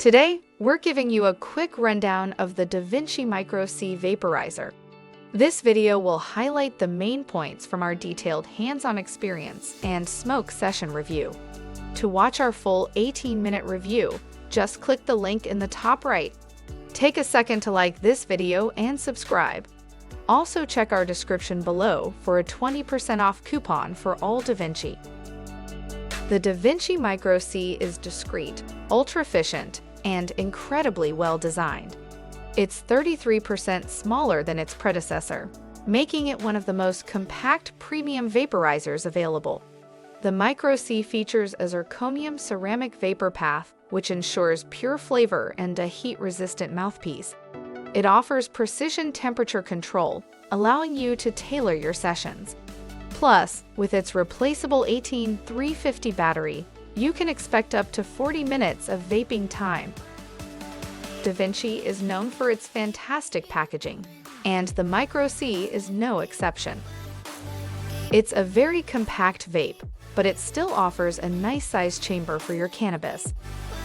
Today, we're giving you a quick rundown of the Davinci MIQRO C vaporizer. This video will highlight the main points from our detailed hands-on experience and smoke session review. To watch our full 18-minute review, just click the link in the top right. Take a second to like this video and subscribe. Also check our description below for a 20% off coupon for all Davinci. The Davinci MIQRO C is discreet, ultra-efficient, and incredibly well-designed. It's 33% smaller than its predecessor, making it one of the most compact premium vaporizers available. The MIQRO C features a zirconium ceramic vapor path, which ensures pure flavor and a heat-resistant mouthpiece. It offers precision temperature control, allowing you to tailor your sessions. Plus, with its replaceable 18350 battery, you can expect up to 40 minutes of vaping time. Davinci is known for its fantastic packaging, and the MIQRO C is no exception. It's a very compact vape, but it still offers a nice sized chamber for your cannabis.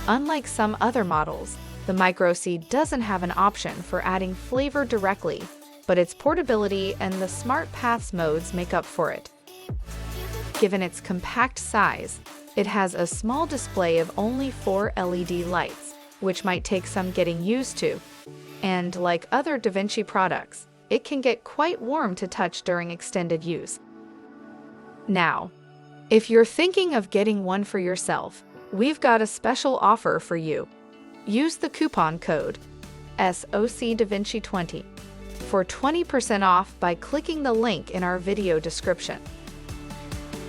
Unlike some other models, the MIQRO C doesn't have an option for adding flavor directly, but its portability and the smart paths modes make up for it. Given its compact size, it has a small display of only 4 LED lights, which might take some getting used to. And like other Davinci products, it can get quite warm to touch during extended use. Now, if you're thinking of getting one for yourself, we've got a special offer for you. Use the coupon code SOCDAVINCI20 for 20% off by clicking the link in our video description.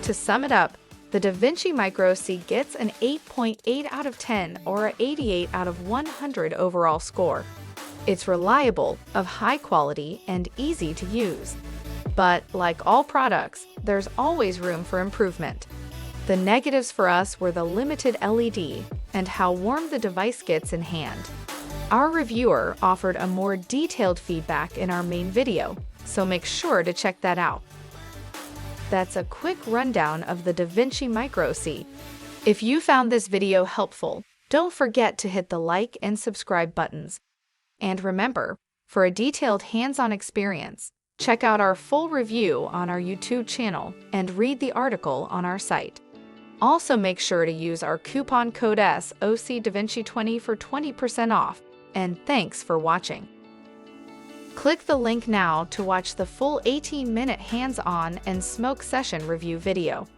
To sum it up, the Davinci MIQRO C gets an 8.8 out of 10 or an 88 out of 100 overall score. It's reliable, of high quality, and easy to use. But like all products, there's always room for improvement. The negatives for us were the limited LED and how warm the device gets in hand. Our reviewer offered a more detailed feedback in our main video, so make sure to check that out. That's a quick rundown of the Davinci MIQRO C. If you found this video helpful, don't forget to hit the like and subscribe buttons. And remember, for a detailed hands-on experience, check out our full review on our YouTube channel and read the article on our site. Also make sure to use our coupon code SOCDAVINCI20 for 20% off, and thanks for watching. Click the link now to watch the full 18-minute hands-on and smoke session review video.